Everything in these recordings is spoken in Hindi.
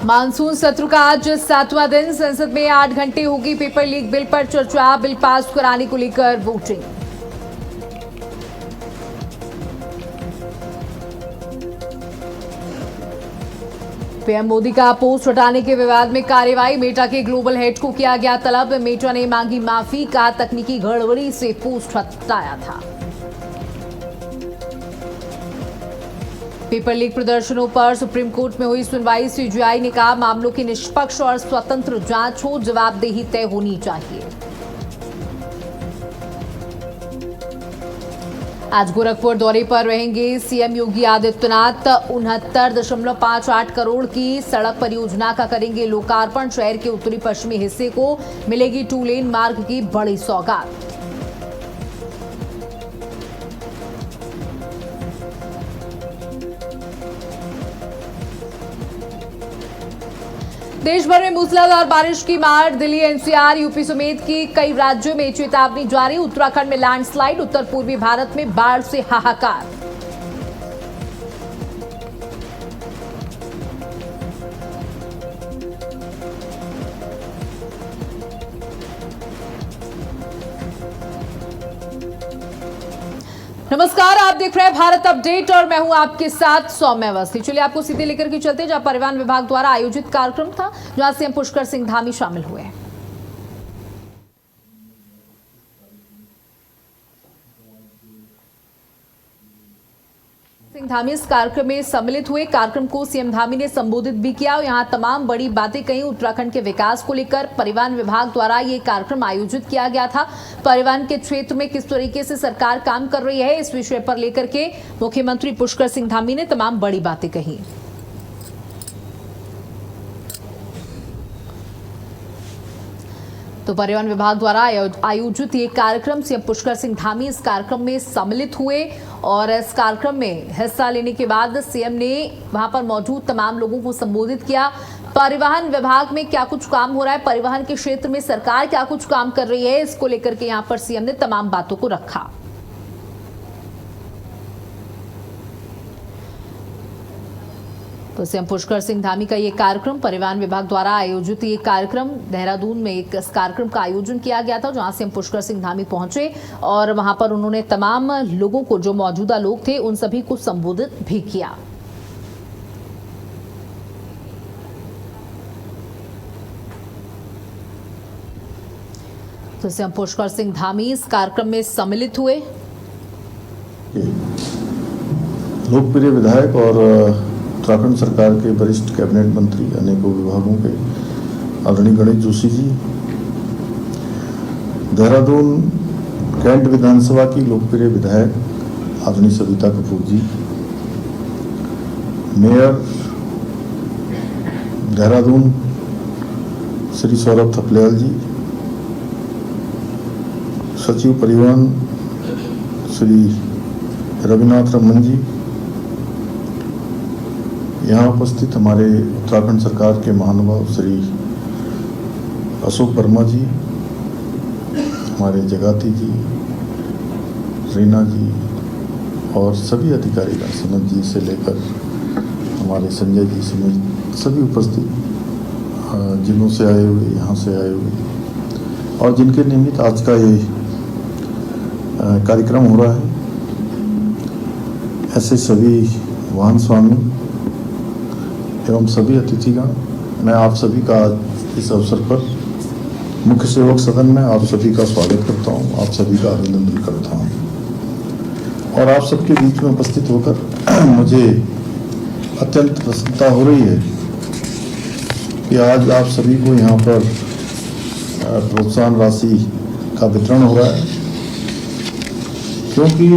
मानसून सत्र का आज 7वां दिन। संसद में 8 घंटे होगी पेपर लीक बिल पर चर्चा। बिल पास कराने को लेकर वोटिंग। पीएम मोदी का पोस्ट हटाने के विवाद में कार्रवाई। मेटा के ग्लोबल हेड को किया गया तलब। मेटा ने मांगी माफी। का तकनीकी गड़बड़ी से पोस्ट हटाया था। पेपर लीक प्रदर्शनों पर सुप्रीम कोर्ट में हुई सुनवाई। सीजीआई ने कहा मामलों की निष्पक्ष और स्वतंत्र जांच हो, जवाबदेही तय होनी चाहिए। आज गोरखपुर दौरे पर रहेंगे सीएम योगी आदित्यनाथ। 69.58 करोड़ की सड़क परियोजना का करेंगे लोकार्पण। शहर के उत्तरी पश्चिमी हिस्से को मिलेगी 2 लेन मार्ग की बड़ी सौगात। देश भर में मूसलाधार बारिश की मार। दिल्ली, एनसीआर, यूपी समेत की कई राज्यों में चेतावनी जारी। उत्तराखंड में लैंडस्लाइड। उत्तर पूर्वी भारत में बाढ़ से हाहाकार। नमस्कार, आप देख रहे हैं भारत अपडेट और मैं हूं आपके साथ सौम्या अवस्थी। चलिए आपको सीधे लेकर के चलते जहां परिवहन विभाग द्वारा आयोजित कार्यक्रम था, जहां सीएम पुष्कर सिंह धामी शामिल हुए। सिंह धामी इस कार्यक्रम में सम्मिलित हुए। कार्यक्रम को सीएम धामी ने संबोधित भी किया और यहां तमाम बड़ी बातें कही। उत्तराखंड के विकास को लेकर परिवहन विभाग द्वारा ये कार्यक्रम आयोजित किया गया था। परिवहन के क्षेत्र में किस तरीके से सरकार काम कर रही है, इस विषय पर लेकर के मुख्यमंत्री पुष्कर सिंह धामी ने तमाम बड़ी बातें कही। तो परिवहन विभाग द्वारा आयोजित ये कार्यक्रम, सीएम पुष्कर सिंह धामी इस कार्यक्रम में सम्मिलित हुए और इस कार्यक्रम में हिस्सा लेने के बाद सीएम ने वहां पर मौजूद तमाम लोगों को संबोधित किया। परिवहन विभाग में क्या कुछ काम हो रहा है, परिवहन के क्षेत्र में सरकार क्या कुछ काम कर रही है, इसको लेकर के यहां पर सीएम ने तमाम बातों को रखा। तो सीएम पुष्कर सिंह धामी का ये कार्यक्रम, परिवहन विभाग द्वारा आयोजित ये कार्यक्रम देहरादून में इस कार्यक्रम का आयोजन किया गया था, जहां सीएम पुष्कर सिंह धामी पहुंचे और वहां पर उन्होंने तमाम लोगों को, जो मौजूदा लोग थे, उन सभी को संबोधित भी किया। तो सीएम पुष्कर सिंह धामी इस कार्यक्रम में सम्मिलित हुए। लोकप्रिय विधायक और उत्तराखंड सरकार के वरिष्ठ कैबिनेट मंत्री, अनेकों विभागों के आदरणीय गणेश जोशी जी, देहरादून कैंट विधानसभा की लोकप्रिय विधायक आदरणीय सविता कपूर जी, मेयर देहरादून श्री सौरभ थपलियाल जी, सचिव परिवहन श्री रविनाथ रमन जी, यहाँ उपस्थित हमारे उत्तराखंड सरकार के महानुभाव श्री अशोक वर्मा जी, हमारे जगाती जी, रीना जी और सभी अधिकारी, सुनत जी से लेकर हमारे संजय जी समेत सभी उपस्थित, जिलों से आए हुए, यहाँ से आए हुए और जिनके निमित्त आज का ये कार्यक्रम हो रहा है, ऐसे सभी वाहन स्वामी एवं सभी अतिथिगण, मैं आप सभी का इस अवसर पर मुख्य सेवक सदन में आप सभी का स्वागत करता हूं, आप सभी का अभिनंदन करता हूं और आप सबके बीच में उपस्थित होकर मुझे अत्यंत प्रसन्नता हो रही है कि आज आप सभी को यहाँ पर प्रोत्साहन राशि का वितरण हो रहा है, क्योंकि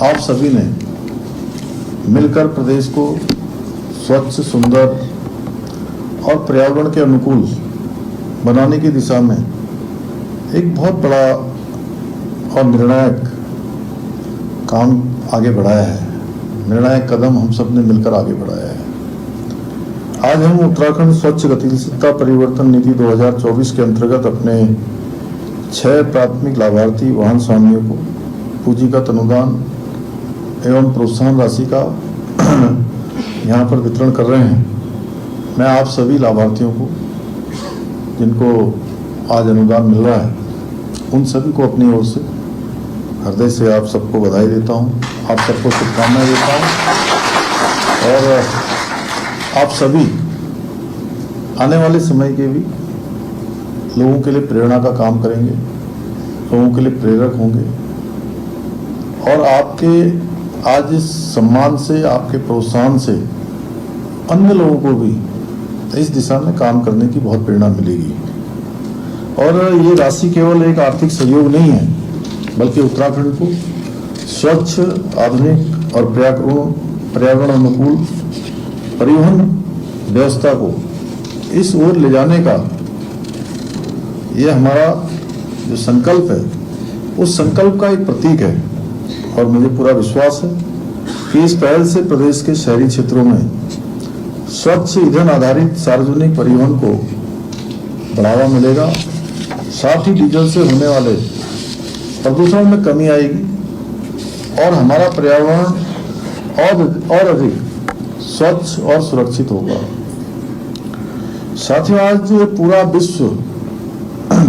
आप सभी ने मिलकर प्रदेश को स्वच्छ, सुंदर और पर्यावरण के अनुकूल बनाने की दिशा में एक बहुत बड़ा और निर्णायक काम आगे बढ़ाया है, निर्णायक कदम हम सब ने मिलकर आगे बढ़ाया है। आज हम उत्तराखंड स्वच्छ गतिशीलता परिवर्तन नीति 2024 के अंतर्गत अपने 6 प्राथमिक लाभार्थी वाहन स्वामियों को पूंजीगत अनुदान एवं प्रोत्साहन राशि का यहाँ पर वितरण कर रहे हैं। मैं आप सभी लाभार्थियों को जिनको आज अनुदान मिल रहा है उन सभी को अपनी ओर से हृदय से आप सबको बधाई देता हूँ, आप सबको शुभकामनाएं देता हूँ और आप सभी आने वाले समय के भी लोगों के लिए प्रेरणा का काम करेंगे, लोगों के लिए प्रेरक होंगे और आपके आज इस सम्मान से, आपके प्रोत्साहन से अन्य लोगों को भी इस दिशा में काम करने की बहुत प्रेरणा मिलेगी। और ये राशि केवल एक आर्थिक सहयोग नहीं है, बल्कि उत्तराखंड को स्वच्छ, आधुनिक और पर्यावरण अनुकूल परिवहन व्यवस्था को इस ओर ले जाने का ये हमारा जो संकल्प है, उस संकल्प का एक प्रतीक है। और मुझे पूरा विश्वास है कि इस पहल से प्रदेश के शहरी क्षेत्रों में स्वच्छ ईंधन आधारित सार्वजनिक परिवहन को बढ़ावा मिलेगा, साथ ही डीजल से होने वाले प्रदूषण में कमी आएगी और हमारा पर्यावरण और अधिक स्वच्छ और सुरक्षित होगा। साथियों, आज पूरा विश्व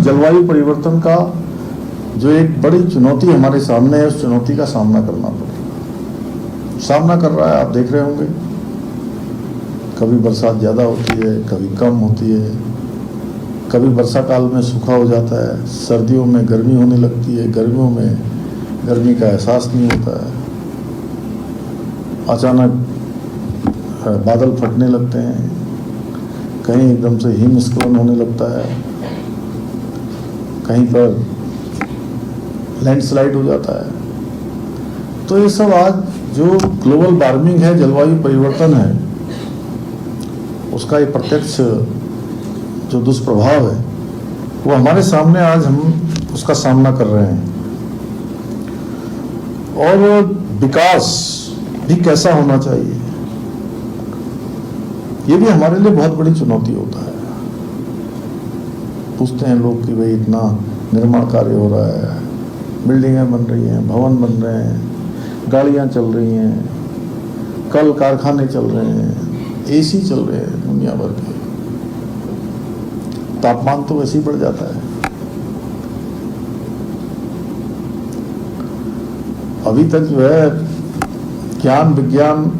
जलवायु परिवर्तन का जो एक बड़ी चुनौती हमारे सामने है, उस चुनौती का सामना कर रहा है। आप देख रहे होंगे कभी बरसात ज़्यादा होती है, कभी कम होती है, कभी वर्षा काल में सूखा हो जाता है, सर्दियों में गर्मी होने लगती है, गर्मियों में गर्मी का एहसास नहीं होता है, अचानक बादल फटने लगते हैं, कहीं एकदम से हिमस्खलन होने लगता है, कहीं पर लैंडस्लाइड हो जाता है। तो ये सब आज जो ग्लोबल वार्मिंग है, जलवायु परिवर्तन है, उसका एक प्रत्यक्ष जो दुष्प्रभाव है वो हमारे सामने आज हम उसका सामना कर रहे हैं। और विकास भी कैसा होना चाहिए, ये भी हमारे लिए बहुत बड़ी चुनौती होता है। पूछते हैं लोग कि भाई इतना निर्माण कार्य हो रहा है, बिल्डिंगें बन रही हैं, भवन बन रहे हैं, गाड़ियां चल रही हैं, कल कारखाने चल रहे हैं, एसी चल रहे हैं दुनिया भर के, तापमान तो वैसे ही बढ़ जाता है। अभी तक जो है ज्ञान, विज्ञान,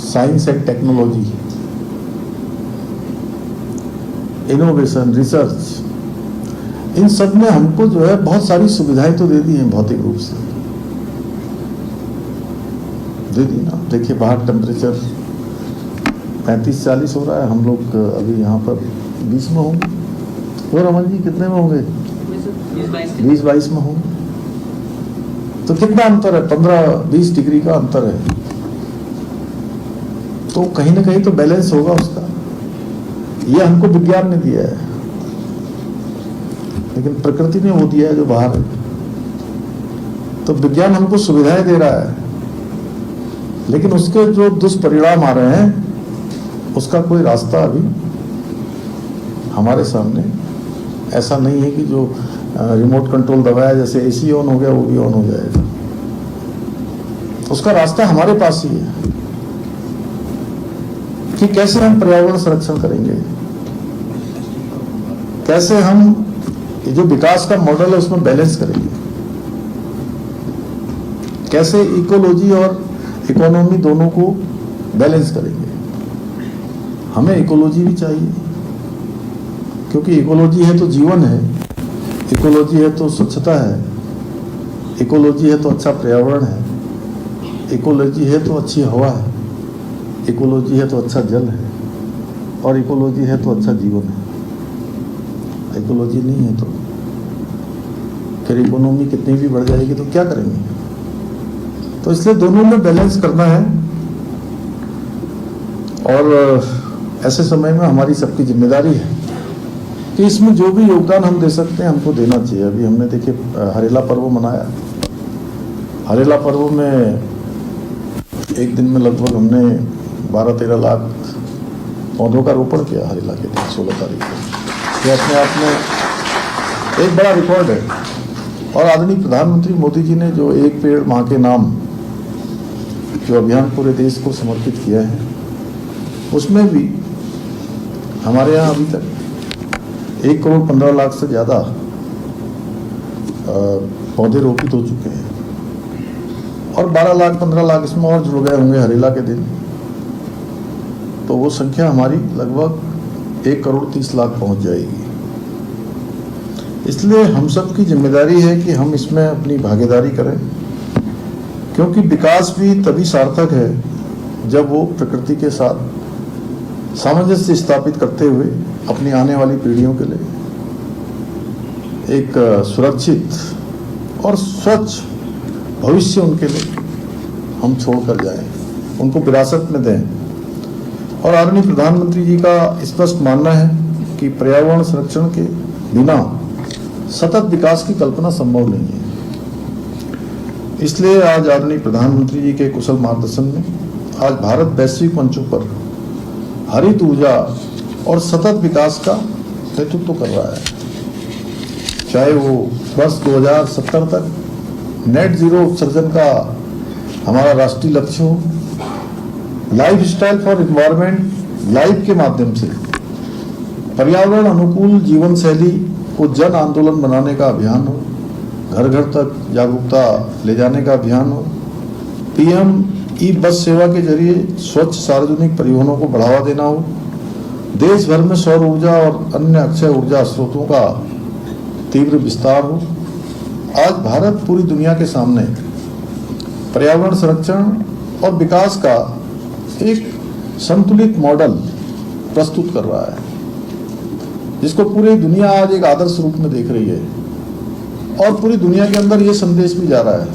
science and technology, innovation, research, इन सब ने हमको जो है बहुत सारी सुविधाएं तो दे दी हैं, भौतिक रूप से दे दी ना। देखिए बाहर टेम्परेचर 35-40 हो रहा है, हम लोग अभी यहाँ पर 20 में होंगे। और अमन जी कितने में होंगे? 20-22 में होंगे। तो कितना अंतर है? 15-20 डिग्री का अंतर है। तो कहीं ना कहीं तो बैलेंस होगा उसका। ये हमको विज्ञान ने दिया है, लेकिन प्रकृति ने वो दिया है जो बाहर है। तो विज्ञान हमको सुविधाएं दे रहा है, लेकिन उसके जो दुष्परिणाम आ रहे हैं उसका कोई रास्ता अभी हमारे सामने ऐसा नहीं है कि जो रिमोट कंट्रोल दबाया, जैसे एसी ऑन हो गया वो भी ऑन हो जाएगा। उसका रास्ता हमारे पास ही है कि कैसे हम पर्यावरण संरक्षण करेंगे, कैसे हम जो विकास का मॉडल है उसमें बैलेंस करेंगे, कैसे इकोलॉजी और इकोनॉमी दोनों को बैलेंस करेंगे। हमें इकोलॉजी भी चाहिए, क्योंकि इकोलॉजी है तो जीवन है, इकोलॉजी है तो स्वच्छता है, इकोलॉजी है तो अच्छा पर्यावरण है, इकोलॉजी है तो अच्छी हवा है, इकोलॉजी है तो अच्छा जल है, और इकोलॉजी है तो अच्छा जीवन है। इकोलॉजी नहीं है तो फिर इकोनॉमी कितनी भी बढ़ जाएगी तो क्या करेंगे? तो इसलिए दोनों में बैलेंस करना है। और ऐसे समय में हमारी सबकी जिम्मेदारी है कि इसमें जो भी योगदान हम दे सकते हैं हमको देना चाहिए। अभी हमने देखिए हरेला पर्व मनाया। हरेला पर्व में एक दिन में लगभग हमने 12-13 लाख पौधों का रोपण किया हरेला के दिन 16 तारीख को। ये अपने आप में एक बड़ा रिकॉर्ड है। और आदरणीय प्रधानमंत्री मोदी जी ने जो एक पेड़ मां के नाम जो अभियान पूरे देश को समर्पित किया है, उसमें भी हमारे यहाँ अभी तक 1 करोड़ 15 लाख से ज़्यादा पौधे रोपित हो चुके हैं और 12 लाख 15 लाख इसमें और जुड़ गए होंगे हरेला के दिन, तो वो संख्या हमारी लगभग 1 करोड़ 30 लाख पहुंच जाएगी। इसलिए हम सब की जिम्मेदारी है कि हम इसमें अपनी भागीदारी करें, क्योंकि विकास भी तभी सार्थक है जब वो प्रकृति के साथ सामंजस्य स्थापित करते हुए अपनी आने वाली पीढ़ियों के लिए एक सुरक्षित और स्वच्छ भविष्य उनके लिए हम छोड़कर जाएं, उनको विरासत में दें। और आदरणीय प्रधानमंत्री जी का स्पष्ट मानना है कि पर्यावरण संरक्षण के बिना सतत विकास की कल्पना संभव नहीं है। इसलिए आज आदरणीय प्रधानमंत्री जी के कुशल मार्गदर्शन में आज भारत वैश्विक मंचों पर हरित ऊर्जा और सतत विकास का नेतृत्व कर रहा है। चाहे वो वर्ष 2070 तक नेट जीरो उत्सर्जन का हमारा राष्ट्रीय लक्ष्य हो, life style for environment life के माध्यम से पर्यावरण अनुकूल जीवन शैली को जन आंदोलन बनाने का अभियान हो, घर घर तक जागरूकता ले जाने का अभियान हो, पीएम ई बस सेवा के जरिए स्वच्छ सार्वजनिक परिवहनों को बढ़ावा देना हो, देश भर में सौर ऊर्जा और अन्य अक्षय ऊर्जा स्रोतों का तीव्र विस्तार हो। आज भारत पूरी दुनिया के सामने पर्यावरण संरक्षण और विकास का एक संतुलित मॉडल प्रस्तुत कर रहा है, जिसको पूरी दुनिया आज एक आदर्श रूप में देख रही है। और पूरी दुनिया के अंदर ये संदेश भी जा रहा है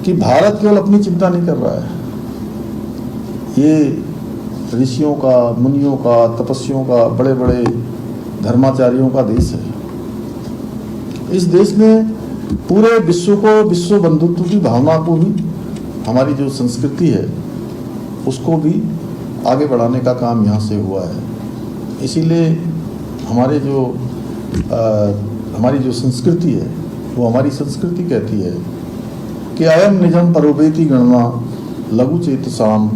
कि भारत केवल अपनी चिंता नहीं कर रहा है, ये ऋषियों का, मुनियों का, तपस्वियों का, बड़े बड़े धर्माचार्यों का देश है। इस देश में पूरे विश्व को, विश्व बंधुत्व की भावना को भी, हमारी जो संस्कृति है उसको भी आगे बढ़ाने का काम यहाँ से हुआ है। इसीलिए हमारी जो संस्कृति है वो हमारी संस्कृति कहती है कि अयम निजम परोवेति गणना लघु चेतसाम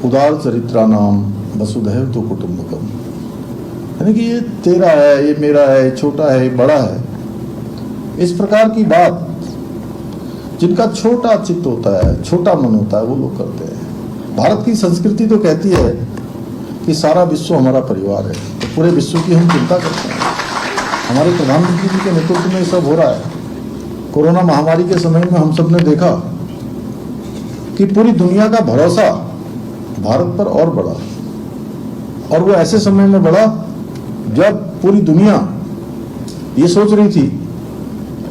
उदार चरित्रानाम वसुधैव तो कुटुंबकम। यानी कि ये तेरा है, ये मेरा है, छोटा है, बड़ा है, इस प्रकार की बात जिनका छोटा चित्त होता है, छोटा मन होता है, वो लोग करते हैं। भारत की संस्कृति तो कहती है कि सारा विश्व हमारा परिवार है, तो पूरे विश्व की हम चिंता करते हैं। हमारे प्रधानमंत्री जी के नेतृत्व में सब हो रहा है। कोरोना महामारी के समय में हम सब ने देखा कि पूरी दुनिया का भरोसा भारत पर और बढ़ा, और वो ऐसे समय में बढ़ा जब पूरी दुनिया ये सोच रही थी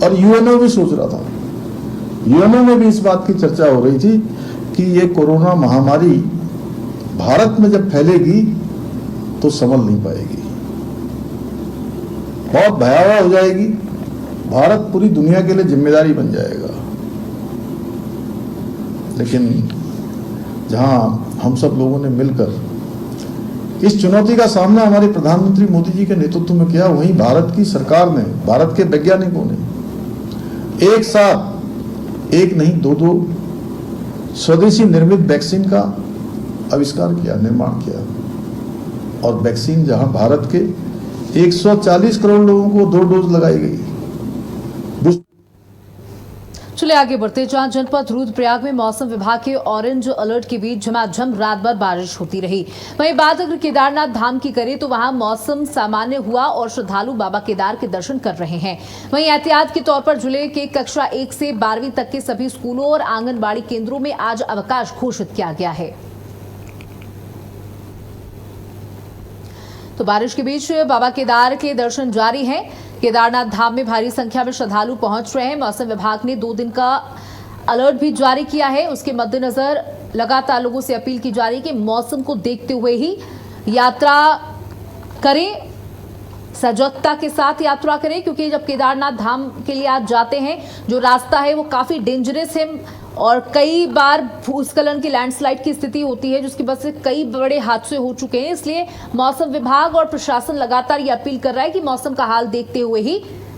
और यूएनओ भी सोच रहा था, यूएनओ में भी इस बात की चर्चा हो रही थी कि ये कोरोना महामारी भारत में जब फैलेगी तो संभल नहीं पाएगी, बहुत भयावह हो जाएगी, भारत पूरी दुनिया के लिए जिम्मेदारी बन जाएगा। लेकिन जहां हम सब लोगों ने मिलकर इस चुनौती का सामना हमारे प्रधानमंत्री मोदी जी के नेतृत्व में किया, वहीं भारत की सरकार ने, भारत के वैज्ञानिकों ने एक साथ एक नहीं दो स्वदेशी निर्मित वैक्सीन का आविष्कार किया, निर्माण किया। और वैक्सीन जहां भारत के 140 करोड़ लोगों को 2 डोज लगाई गई। चलिए आगे बढ़ते। जहां जनपद रुद्रप्रयाग में मौसम विभाग के ऑरेंज अलर्ट के बीच झमाझम रात भर बारिश होती रही। वहीं बात अगर केदारनाथ धाम की करें तो वहां मौसम सामान्य हुआ और श्रद्धालु बाबा केदार के दर्शन कर रहे हैं। वहीं एहतियात के तौर पर जिले के कक्षा 1 से 12वीं तक के सभी स्कूलों और आंगनबाड़ी केंद्रों में आज अवकाश घोषित किया गया है। तो बारिश के बीच बाबा केदार के दर्शन जारी हैं। केदारनाथ धाम में भारी संख्या में श्रद्धालु पहुंच रहे हैं। मौसम विभाग ने 2 दिन का अलर्ट भी जारी किया है। उसके मद्देनजर लगातार लोगों से अपील की जा रही है कि मौसम को देखते हुए ही यात्रा करें, सजगता के साथ यात्रा करें, क्योंकि जब केदारनाथ धाम के लिए आज जाते हैं जो रास्ता है वो काफी डेंजरस है और कई बार भूस्खलन की, लैंडस्लाइड की स्थिति होती है, जिसकी वजह से कई बड़े हादसे हो चुके हैं। इसलिए मौसम विभाग और प्रशासन लगातार ये अपील कर रहा है कि मौसम का हाल देखते हुए ही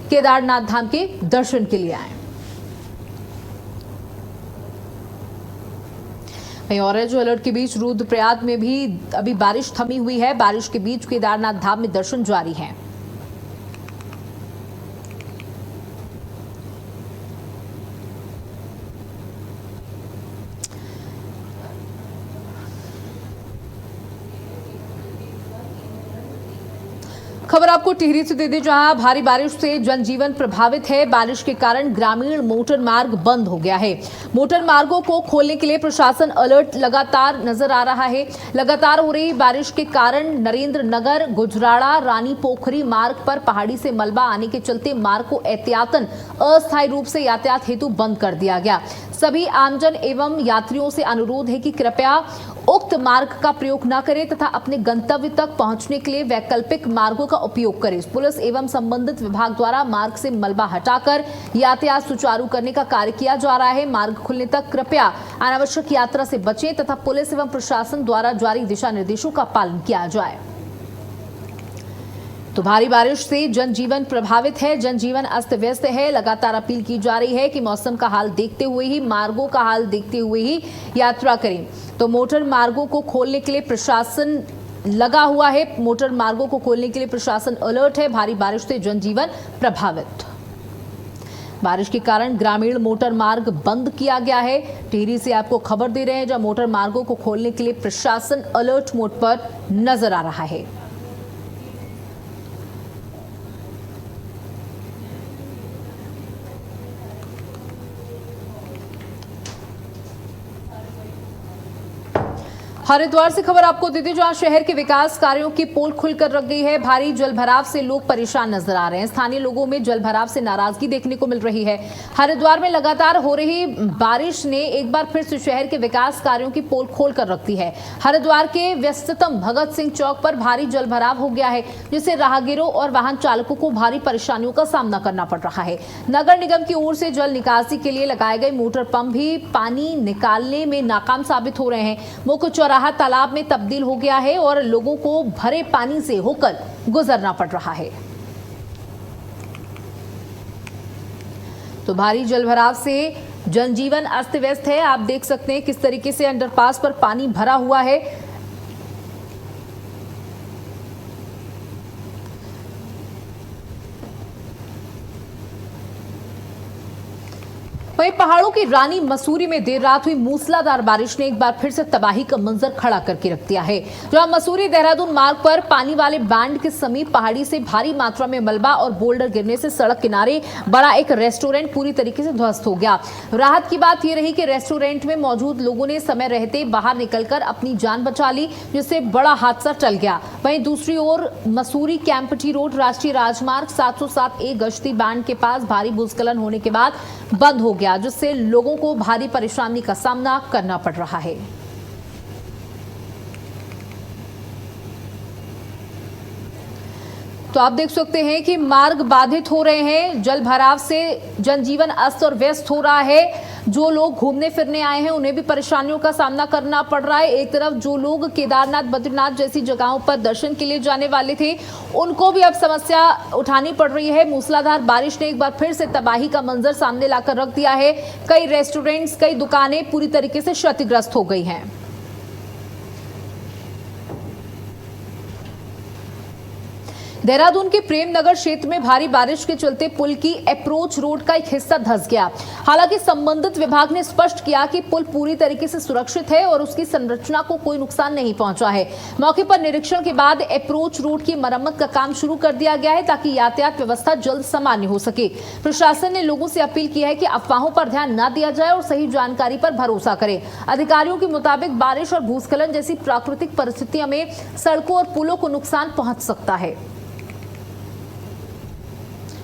केदारनाथ धाम के दर्शन के लिए आएं। वहीं ऑरेंज अलर्ट के बीच रुद्रप्रयाग में भी अभी बारिश थमी हुई है। बारिश के बीच केदारनाथ धाम में दर्शन जारी हैं। खबर आपको टिहरी से दे दें, जहां भारी बारिश से जनजीवन प्रभावित है। बारिश के कारण ग्रामीण मोटर मार्ग बंद हो गया है। मोटर मार्गों को खोलने के लिए प्रशासन अलर्ट लगातार नजर आ रहा है। लगातार हो रही बारिश के कारण नरेंद्र नगर, गुजराड़ा, रानी पोखरी मार्ग पर पहाड़ी से मलबा आने के चलते मार्ग को एहतियातन अस्थायी रूप से यातायात हेतु बंद कर दिया गया। सभी आमजन एवं यात्रियों से अनुरोध है कि कृपया उक्त मार्ग का प्रयोग न करें तथा अपने गंतव्य तक पहुंचने के लिए वैकल्पिक मार्गों का उपयोग करें। पुलिस एवं संबंधित विभाग द्वारा मार्ग से मलबा हटाकर यातायात सुचारू करने का कार्य किया जा रहा है। मार्ग खुलने तक कृपया अनावश्यक यात्रा से बचें तथा पुलिस एवं प्रशासन द्वारा जारी दिशा निर्देशों का पालन किया जाए। तो भारी बारिश से जनजीवन प्रभावित है, जनजीवन अस्त व्यस्त है। लगातार अपील की जा रही है कि मौसम का हाल देखते हुए ही, मार्गों का हाल देखते हुए ही यात्रा करें। तो मोटर मार्गों को खोलने के लिए प्रशासन लगा हुआ है। मोटर मार्गों को खोलने के लिए प्रशासन अलर्ट है। भारी बारिश से जनजीवन प्रभावित। बारिश के कारण ग्रामीण मोटर मार्ग बंद किया गया है। टिहरी से आपको खबर दे रहे हैं, जहां मोटर मार्गों को खोलने के लिए प्रशासन अलर्ट मोड पर नजर आ रहा है। हरिद्वार से खबर आपको देते हैं, जहां शहर के विकास कार्यों की पोल खुलकर रख गई है। भारी जलभराव से लोग परेशान नजर आ रहे हैं। स्थानीय लोगों में जलभराव से नाराजगी देखने को मिल रही है। हरिद्वार में लगातार हो रही बारिश ने एक बार फिर से शहर के विकास कार्यों की पोल खोलकर रख दी है। हरिद्वार के व्यस्ततम भगत सिंह चौक पर भारी जलभराव हो गया है, जिससे राहगीरों और वाहन चालकों को भारी परेशानियों का सामना करना पड़ रहा है। नगर निगम की ओर से जल निकासी के लिए लगाए गए मोटर पंप भी पानी निकालने में नाकाम साबित हो रहे हैं। मुख्य चौराहा तालाब में तब्दील हो गया है और लोगों को भरे पानी से होकर गुजरना पड़ रहा है। तो भारी जलभराव से जनजीवन अस्त व्यस्त है। आप देख सकते हैं किस तरीके से अंडरपास पर पानी भरा हुआ है। वहीं पहाड़ों की रानी मसूरी में देर रात हुई मूसलाधार बारिश ने एक बार फिर से तबाही का मंजर खड़ा करके रख दिया है, जहां मसूरी देहरादून मार्ग पर पानी वाले बैंड के समीप पहाड़ी से भारी मात्रा में मलबा और बोल्डर गिरने से सड़क किनारे बड़ा एक रेस्टोरेंट पूरी तरीके से ध्वस्त हो गया। राहत की बात यह रही कि रेस्टोरेंट में मौजूद लोगों ने समय रहते बाहर निकलकर अपनी जान बचा ली, जिससे बड़ा हादसा टल गया। वहीं दूसरी ओर मसूरी कैंपटी रोड राष्ट्रीय राजमार्ग 707A गश्ती बैंड के पास भारी भूस्खलन होने के बाद बंद हो गया, जिससे लोगों को भारी परेशानी का सामना करना पड़ रहा है। तो आप देख सकते हैं कि मार्ग बाधित हो रहे हैं। जल भराव से जनजीवन अस्त और व्यस्त हो रहा है। जो लोग घूमने फिरने आए हैं उन्हें भी परेशानियों का सामना करना पड़ रहा है। एक तरफ जो लोग केदारनाथ, बद्रीनाथ जैसी जगहों पर दर्शन के लिए जाने वाले थे, उनको भी अब समस्या उठानी पड़ रही है। मूसलाधार बारिश ने एक बार फिर से तबाही का मंजर सामने लाकर रख दिया है। कई रेस्टोरेंट्स, कई दुकानें पूरी तरीके से क्षतिग्रस्त हो गई हैं। देहरादून के प्रेमनगर क्षेत्र में भारी बारिश के चलते पुल की अप्रोच रोड का एक हिस्सा धंस गया। हालांकि संबंधित विभाग ने स्पष्ट किया कि पुल पूरी तरीके से सुरक्षित है और उसकी संरचना को कोई नुकसान नहीं पहुंचा है। मौके पर निरीक्षण के बाद अप्रोच रोड की मरम्मत का काम शुरू कर दिया गया है, ताकि यातायात व्यवस्था जल्द सामान्य हो सके। प्रशासन ने लोगों से अपील की है कि अफवाहों पर ध्यान न दिया जाए और सही जानकारी पर भरोसा करें। अधिकारियों के मुताबिक बारिश और भूस्खलन जैसी प्राकृतिक परिस्थितियों में सड़कों और पुलों को नुकसान पहुंच सकता है।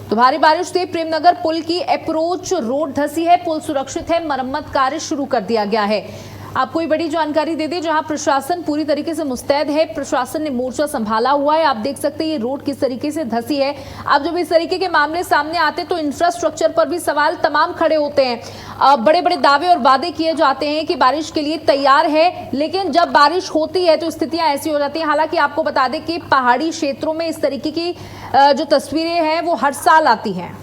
तो भारी बारिश से प्रेमनगर पुल की अप्रोच रोड धंसी है। पुल सुरक्षित है, मरम्मत कार्य शुरू कर दिया गया है। आपको ये बड़ी जानकारी दे दें, जहां प्रशासन पूरी तरीके से मुस्तैद है। प्रशासन ने मोर्चा संभाला हुआ है। आप देख सकते हैं ये रोड किस तरीके से धंसी है। अब जब इस तरीके के मामले सामने आते तो इंफ्रास्ट्रक्चर पर भी सवाल तमाम खड़े होते हैं। बड़े बड़े दावे और वादे किए जाते हैं कि बारिश के लिए तैयार है, लेकिन जब बारिश होती है तो स्थितियां ऐसी हो जाती हैं। हालांकि आपको बता दें कि पहाड़ी क्षेत्रों में इस तरीके की जो तस्वीरें हैं वो हर साल आती हैं।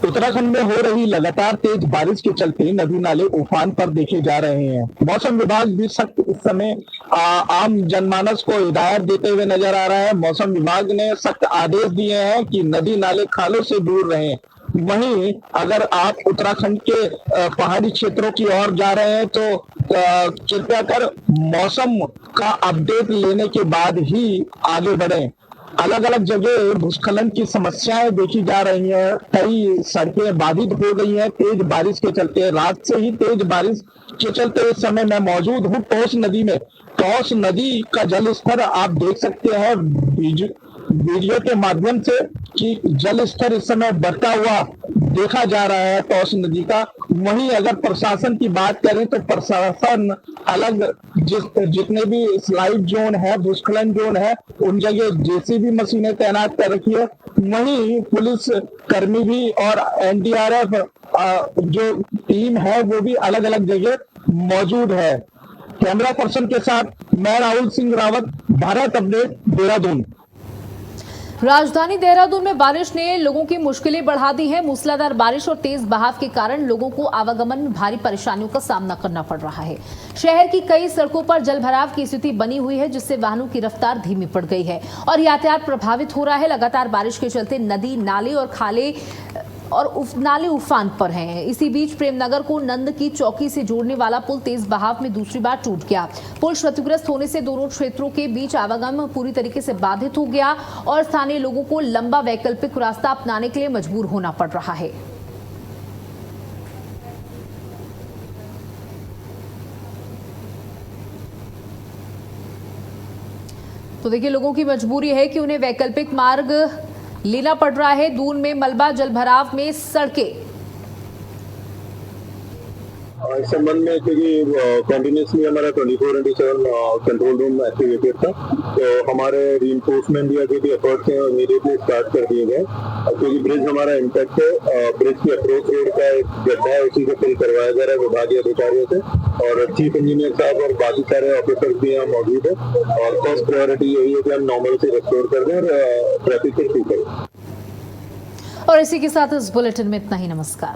तो उत्तराखंड में हो रही लगातार तेज बारिश के चलते नदी नाले उफान पर देखे जा रहे हैं। मौसम विभाग भी सख्त इस समय आम जनमानस को हिदायत देते हुए नजर आ रहा है। मौसम विभाग ने सख्त आदेश दिए हैं कि नदी नाले खालों से दूर रहें। वहीं अगर आप उत्तराखंड के पहाड़ी क्षेत्रों की ओर जा रहे हैं तो कृपया कर मौसम का अपडेट लेने के बाद ही आगे बढ़ें। अलग अलग जगह भूस्खलन की समस्याएं देखी जा रही हैं। कई सड़कें बाधित हो गई हैं तेज बारिश के चलते। रात से ही तेज बारिश के चलते इस समय मैं मौजूद हूँ टॉस नदी में। टॉस नदी का जल स्तर आप देख सकते हैं वीडियो के माध्यम से कि जल स्तर इस समय बढ़ता हुआ देखा जा रहा है टॉस नदी का। वहीं अगर प्रशासन की बात करें तो प्रशासन अलग जितने भी स्लाइड जोन है, भूस्खलन जोन है, उन जगह जेसीबी मशीनें तैनात कर रखी है। वहीं पुलिस कर्मी भी और एनडीआरएफ जो टीम है वो भी अलग अलग जगह मौजूद है। कैमरा पर्सन के साथ मैं राहुल सिंह रावत, भारत अपडेट, देहरादून। राजधानी देहरादून में बारिश ने लोगों की मुश्किलें बढ़ा दी हैं। मूसलाधार बारिश और तेज बहाव के कारण लोगों को आवागमन में भारी परेशानियों का सामना करना पड़ रहा है। शहर की कई सड़कों पर जलभराव की स्थिति बनी हुई है, जिससे वाहनों की रफ्तार धीमी पड़ गई है और यातायात प्रभावित हो रहा है। लगातार बारिश के चलते नदी, नाले और खाले नाले उफान पर हैं। इसी बीच प्रेमनगर को नंद की चौकी से जोड़ने वाला पुल तेज बहाव में दूसरी बार टूट गया। पुल क्षतिग्रस्त होने से दोनों क्षेत्रों के बीच आवागमन पूरी तरीके से बाधित हो गया और स्थानीय लोगों को लंबा वैकल्पिक रास्ता अपनाने के लिए मजबूर होना पड़ रहा है। तो देखिए, लोगों की मजबूरी है कि उन्हें वैकल्पिक मार्ग लेना पड़ रहा है। दून में मलबा, जलभराव में सड़कें। इस संबंध में क्योंकि कंटिन्यूसली हमारा 24/7 कंट्रोल रूम एक्टिवेटेड था, तो हमारे रीइंफोर्समेंट या जो भी एफर्ट्स हैं इमीडिएटली स्टार्ट कर दिए गए। क्योंकि ब्रिज हमारा इंटैक्ट है, ब्रिज की अप्रोच रोड का एक गड्ढा है, उसी को फिल करवाया जा रहा है विभागीय अधिकारियों से, और चीफ इंजीनियर साहब और बाकी सारे ऑफिसर्स भी यहाँ मौजूद है। और फर्स्ट प्रायोरिटी यही है कि हम नॉर्मल से रिस्टोर कर दें और ट्रैफिक को ठीक करें। और इसी के साथ इस बुलेटिन में इतना ही। नमस्कार।